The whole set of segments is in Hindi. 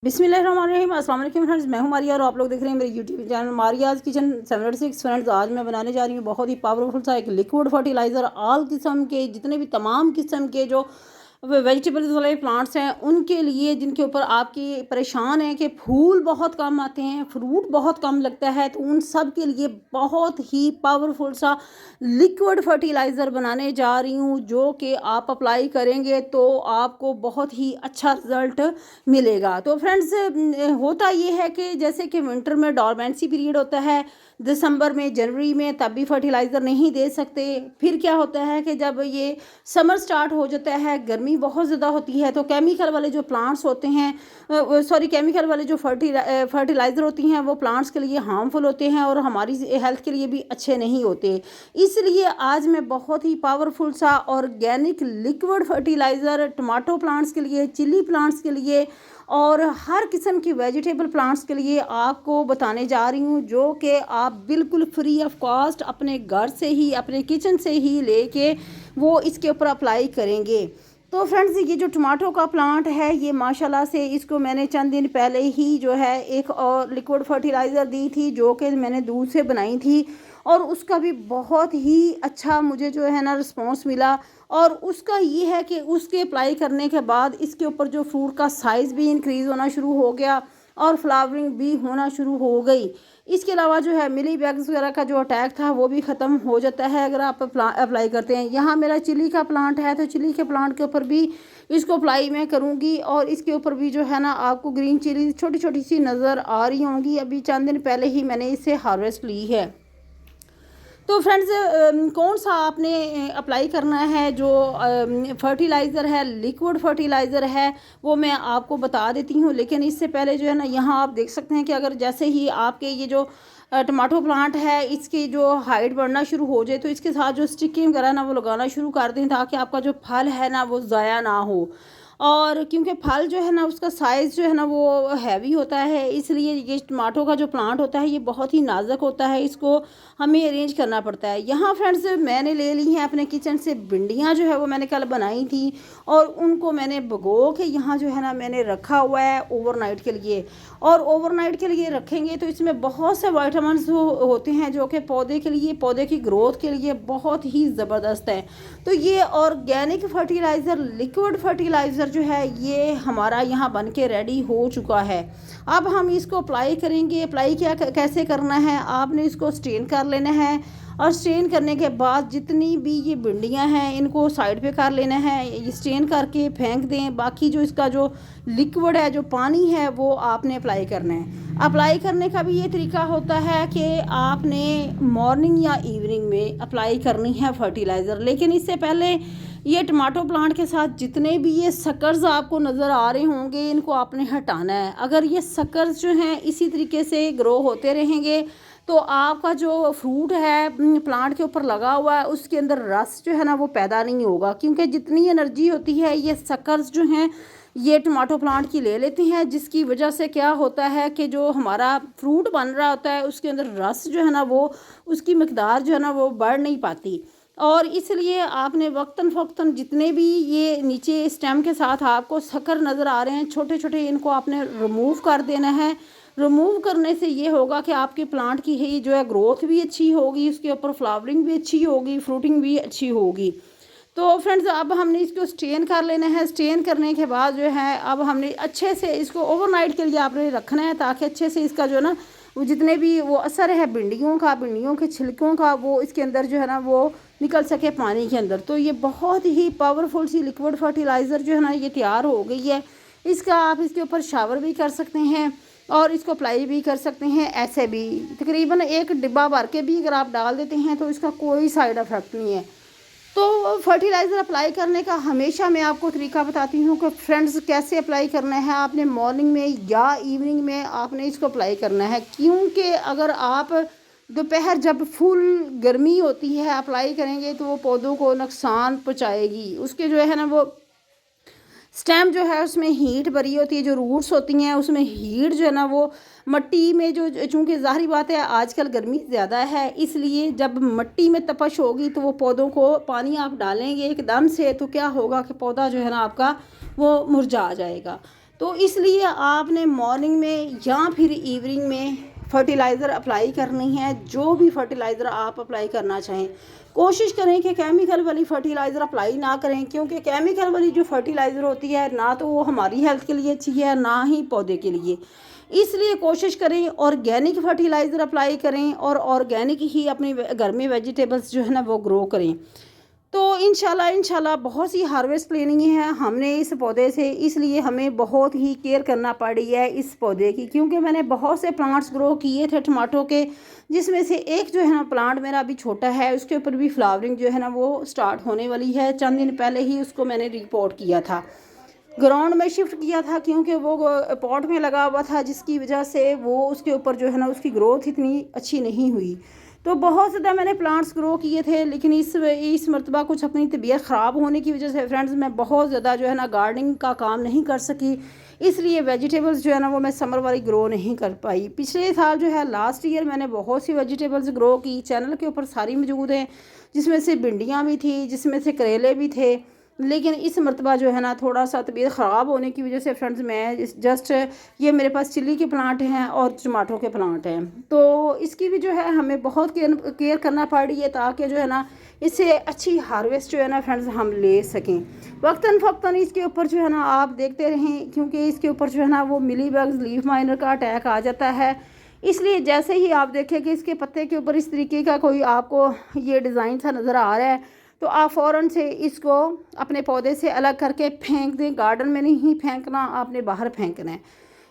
बिस्मिल्लाहिर्रहमानिर्रहीम। अस्सलाम वालेकुम फ्रेंड्स, मैं हूं मारिया और आप लोग देख रहे हैं मेरे यूट्यूब चैनल मारियाज़ किचन 706। फ्रेंड्स, आज मैं बनाने जा रही हूं बहुत ही पावरफुल सा एक लिक्विड फर्टिलाइज़र। ऑल किस्म के जितने भी तमाम किस्म के जो वेजिटेबल्स वाले प्लांट्स हैं उनके लिए, जिनके ऊपर आपकी परेशान हैं कि फूल बहुत कम आते हैं, फ्रूट बहुत कम लगता है, तो उन सब के लिए बहुत ही पावरफुल सा लिक्विड फर्टिलाइज़र बनाने जा रही हूँ, जो कि आप अप्लाई करेंगे तो आपको बहुत ही अच्छा रिज़ल्ट मिलेगा। तो फ्रेंड्स, होता ये है कि जैसे कि विंटर में डॉर्मेंसी पीरियड होता है, दिसंबर में, जनवरी में, तब भी फर्टिलाइज़र नहीं दे सकते। फिर क्या होता है कि जब ये समर स्टार्ट हो जाता है, गर्मी बहुत ज़्यादा होती है, तो केमिकल वाले जो प्लांट्स होते हैं, केमिकल वाले जो फर्टिलाइज़र होती हैं, वो प्लांट्स के लिए हार्मफुल होते हैं और हमारी हेल्थ के लिए भी अच्छे नहीं होते। इसलिए आज मैं बहुत ही पावरफुल सा organic liquid fertiliser tomato plants के लिए, चिली प्लांट्स के लिए और हर किस्म की वेजिटेबल प्लांट्स के लिए आपको बताने जा रही हूँ, जो कि आप बिल्कुल फ्री ऑफ कॉस्ट अपने घर से ही, अपने किचन से ही लेके वो इसके ऊपर अप्लाई करेंगे। तो फ्रेंड्स, ये जो टमाटो का प्लांट है, ये माशाल्लाह से इसको मैंने चंद दिन पहले ही जो है एक और लिक्विड फर्टिलाइज़र दी थी, जो कि मैंने दूध से बनाई थी, और उसका भी बहुत ही अच्छा मुझे जो है ना रिस्पॉन्स मिला। और उसका ये है कि उसके अप्लाई करने के बाद इसके ऊपर जो फ्रूट का साइज़ भी इंक्रीज़ होना शुरू हो गया और फ्लावरिंग भी होना शुरू हो गई। इसके अलावा जो है मिली बैग्स वगैरह का जो अटैक था वो भी ख़त्म हो जाता है अगर आप अप्लाई करते हैं। यहाँ मेरा चिली का प्लांट है, तो चिली के प्लांट के ऊपर भी इसको अप्लाई मैं करूँगी, और इसके ऊपर भी जो है ना आपको ग्रीन चिली छोटी छोटी सी नज़र आ रही होंगी। अभी चंद दिन पहले ही मैंने इससे हार्वेस्ट ली है। तो फ्रेंड्स, कौन सा आपने अप्लाई करना है, जो फर्टिलाइज़र है, लिक्विड फर्टिलाइज़र है, वो मैं आपको बता देती हूँ। लेकिन इससे पहले जो है ना, यहाँ आप देख सकते हैं कि अगर जैसे ही आपके ये जो टमाटो प्लांट है, इसकी जो हाइट बढ़ना शुरू हो जाए, तो इसके साथ जो स्टिकिंग वगैरह ना वो लगाना शुरू कर दें, ताकि आपका जो फल है ना वो ज़ाया ना हो। और क्योंकि फल जो है ना उसका साइज़ जो है ना वो हैवी होता है, इसलिए ये टमाटो का जो प्लांट होता है ये बहुत ही नाजुक होता है, इसको हमें अरेंज करना पड़ता है। यहाँ फ्रेंड्स, मैंने ले ली हैं अपने किचन से भिंडियाँ, जो है वो मैंने कल बनाई थी, और उनको मैंने भिगो के यहाँ जो है ना मैंने रखा हुआ है ओवरनाइट के लिए। और ओवरनाइट के लिए रखेंगे तो इसमें बहुत से विटामिन्स होते हैं, जो कि पौधे के लिए, पौधे की ग्रोथ के लिए बहुत ही ज़बरदस्त है। तो ये ऑर्गेनिक फर्टिलाइज़र, लिक्विड फर्टिलाइज़र जो है, ये हमारा यहाँ बन के रेडी हो चुका है। अब हम इसको अप्लाई करेंगे। अप्लाई क्या कैसे करना है, आपने इसको स्ट्रेन कर लेना है, और स्ट्रेन करने के बाद जितनी भी ये भिंडियाँ हैं इनको साइड पे कर लेना है, ये स्ट्रेन करके फेंक दें। बाकी जो इसका जो लिक्विड है, जो पानी है, वो आपने अप्लाई करना है। अप्लाई करने का भी ये तरीका होता है कि आपने मॉर्निंग या इवनिंग में अप्लाई करनी है फर्टिलाइज़र। लेकिन इससे पहले ये टमाटो प्लांट के साथ जितने भी ये सकर्स आपको नज़र आ रहे होंगे, इनको आपने हटाना है। अगर ये सकर्स जो हैं इसी तरीके से ग्रो होते रहेंगे, तो आपका जो फ्रूट है प्लांट के ऊपर लगा हुआ है, उसके अंदर रस जो है ना वो पैदा नहीं होगा, क्योंकि जितनी एनर्जी होती है ये सकर्स जो हैं ये टमाटो प्लांट की ले लेते हैं, जिसकी वजह से क्या होता है कि जो हमारा फ्रूट बन रहा होता है उसके अंदर रस जो है ना वो, उसकी मकदार जो है ना वो बढ़ नहीं पाती। और इसलिए आपने वक्तन फ़ौक्तन जितने भी ये नीचे स्टेम के साथ आपको शक्कर नज़र आ रहे हैं छोटे छोटे, इनको आपने रिमूव कर देना है। रिमूव करने से ये होगा कि आपके प्लांट की है जो है ग्रोथ भी अच्छी होगी, उसके ऊपर फ्लावरिंग भी अच्छी होगी, फ्रूटिंग भी अच्छी होगी। तो फ्रेंड्स, अब हमने इसको स्ट्रेन कर लेना है। स्ट्रेन करने के बाद जो है अब हमने अच्छे से इसको ओवरनाइट के लिए आपने रखना है, ताकि अच्छे से इसका जो ना वो जितने भी वो असर है भिंडियों का, भिंडियों के छिलकों का, वो इसके अंदर जो है ना वो निकल सके पानी के अंदर। तो ये बहुत ही पावरफुल सी लिक्विड फर्टिलाइज़र जो है ना ये तैयार हो गई है। इसका आप इसके ऊपर शावर भी कर सकते हैं और इसको अप्लाई भी कर सकते हैं। ऐसे भी तकरीबन एक डिब्बा भर के भी अगर आप डाल देते हैं तो इसका कोई साइड इफ़ेक्ट नहीं है। तो फर्टिलाइज़र अप्लाई करने का हमेशा मैं आपको तरीका बताती हूँ कि फ्रेंड्स कैसे अप्लाई करना है। आपने मॉर्निंग में या इवनिंग में आपने इसको अप्लाई करना है, क्योंकि अगर आप दोपहर जब फुल गर्मी होती है अप्लाई करेंगे तो वो पौधों को नुकसान पहुँचाएगी। उसके जो है ना वो स्टेम जो है उसमें हीट भरी होती है, जो रूट्स होती हैं उसमें हीट जो है ना वो मट्टी में जो, चूँकि ज़ाहिर बात है आजकल गर्मी ज़्यादा है, इसलिए जब मट्टी में तपश होगी तो वो पौधों को पानी आप डालेंगे एकदम से, तो क्या होगा कि पौधा जो है ना आपका वो मुरझा जाएगा। तो इसलिए आपने मॉर्निंग में या फिर इवनिंग में फर्टिलाइज़र अप्लाई करनी है। जो भी फर्टिलाइज़र आप अप्लाई करना चाहें, कोशिश करें कि केमिकल वाली फ़र्टिलाइज़र अप्लाई ना करें, क्योंकि केमिकल वाली जो फर्टिलाइज़र होती है ना तो वो हमारी हेल्थ के लिए अच्छी है ना ही पौधे के लिए। इसलिए कोशिश करें ऑर्गेनिक फर्टिलाइज़र अप्लाई करें और ऑर्गेनिक ही अपने घर में वेजिटेबल्स जो है ना वो ग्रो करें। तो इंशाल्लाह बहुत सी हार्वेस्ट लेनी है हमने इस पौधे से, इसलिए हमें बहुत ही केयर करना पड़ी है इस पौधे की, क्योंकि मैंने बहुत से प्लांट्स ग्रो किए थे टमाटो के, जिसमें से एक जो है ना प्लांट मेरा अभी छोटा है, उसके ऊपर भी फ्लावरिंग जो है ना वो स्टार्ट होने वाली है। चंद दिन पहले ही उसको मैंने रिपोर्ट किया था, ग्राउंड में शिफ्ट किया था, क्योंकि वो पॉट में लगा हुआ था, जिसकी वजह से वो उसके ऊपर जो है ना उसकी ग्रोथ इतनी अच्छी नहीं हुई। तो बहुत ज़्यादा मैंने प्लांट्स ग्रो किए थे, लेकिन इस मरतबा कुछ अपनी तबीयत ख़राब होने की वजह से फ्रेंड्स मैं बहुत ज़्यादा जो है ना गार्डनिंग का काम नहीं कर सकी, इसलिए वेजिटेबल्स जो है ना वो मैं समर वाली ग्रो नहीं कर पाई। पिछले साल जो है लास्ट ईयर मैंने बहुत सी वेजिटेबल्स ग्रो की, चैनल के ऊपर सारी मौजूद हैं, जिसमें से भिंडियाँ भी थी, जिसमें से करेले भी थे। लेकिन इस मरतबा जो है ना थोड़ा सा तबीयत ख़राब होने की वजह से फ्रेंड्स मैं जस्ट ये मेरे पास चिल्ली के प्लांट हैं और टमाटो के प्लांट हैं, तो इसकी भी जो है हमें बहुत केयर करना पड़ रही है, ताकि जो है ना इससे अच्छी हार्वेस्ट जो है ना फ्रेंड्स हम ले सकें। वक्तन फ़क्तन इसके ऊपर जो है ना आप देखते रहें, क्योंकि इसके ऊपर जो है ना वो मिली बग्स लीफ माइनर का अटैक आ जाता है। इसलिए जैसे ही आप देखें कि इसके पत्ते के ऊपर इस तरीके का कोई आपको ये डिज़ाइन सा नज़र आ रहा है, तो आप फ़ौरन से इसको अपने पौधे से अलग करके फेंक दें। गार्डन में नहीं फेंकना, आपने बाहर फेंकना है।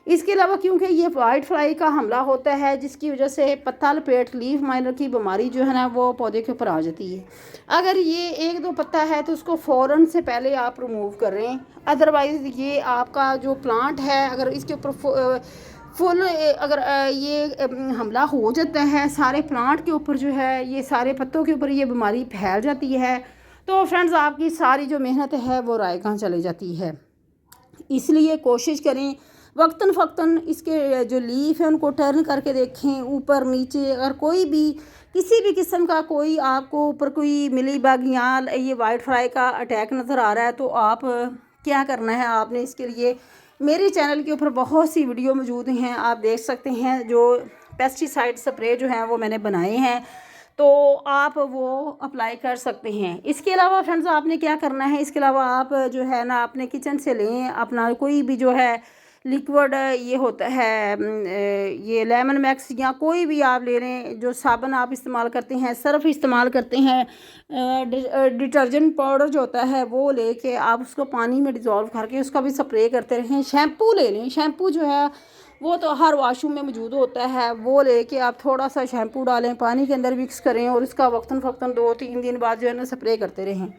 इसके अलावा क्योंकि ये वाइट फ्लाई का हमला होता है, जिसकी वजह से पत्ता लपेट लीफ माइनर की बीमारी जो है ना वो पौधे के ऊपर आ जाती है। अगर ये एक दो पत्ता है तो उसको फ़ौरन से पहले आप रिमूव करें, अदरवाइज़ ये आपका जो प्लांट है अगर इसके ऊपर फुल अगर ये हमला हो जाता है सारे प्लांट के ऊपर, जो है ये सारे पत्तों के ऊपर ये बीमारी फैल जाती है, तो फ्रेंड्स आपकी सारी जो मेहनत है वो रायगां चली जाती है। इसलिए कोशिश करें वक्तन फ़क्तन इसके जो लीफ है उनको टर्न करके देखें ऊपर नीचे। अगर कोई भी किसी भी किस्म का कोई आपको ऊपर कोई मिली बग या ये वाइट फ्लाई का अटैक नज़र आ रहा है, तो आप क्या करना है, आपने इसके लिए मेरे चैनल के ऊपर बहुत सी वीडियो मौजूद हैं, आप देख सकते हैं। जो पेस्टिसाइड स्प्रे जो हैं वो मैंने बनाए हैं, तो आप वो अप्लाई कर सकते हैं। इसके अलावा फ्रेंड्स आपने क्या करना है, इसके अलावा आप जो है ना अपने किचन से लें अपना कोई भी जो है लिक्विड, ये होता है ये लेमन मैक्स या कोई भी आप ले लें, जो साबुन आप इस्तेमाल करते हैं, सर्फ इस्तेमाल करते हैं, डिटर्जेंट पाउडर जो होता है वो लेके आप उसको पानी में डिज़ोल्व करके उसका भी स्प्रे करते रहें। शैम्पू ले लें, शैम्पू जो है वो तो हर वाशरूम में मौजूद होता है, वो लेके आप थोड़ा सा शैम्पू डालें, पानी के अंदर मिक्स करें और इसका वक्तन फ़क्तन 2-3 दिन बाद जो है ना स्प्रे करते रहें,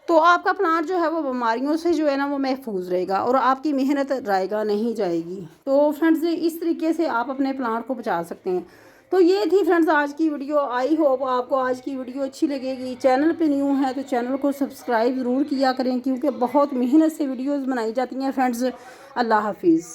तो आपका प्लांट जो है वो बीमारियों से जो है ना वो महफूज रहेगा और आपकी मेहनत जाएगा नहीं जाएगी। तो फ्रेंड्स इस तरीके से आप अपने प्लांट को बचा सकते हैं। तो ये थी फ्रेंड्स आज की वीडियो। आई होप आपको आज की वीडियो अच्छी लगेगी। चैनल पे न्यू है तो चैनल को सब्सक्राइब ज़रूर किया करें, क्योंकि बहुत मेहनत से वीडियोज़ बनाई जाती हैं फ्रेंड्स। अल्लाह हाफिज़।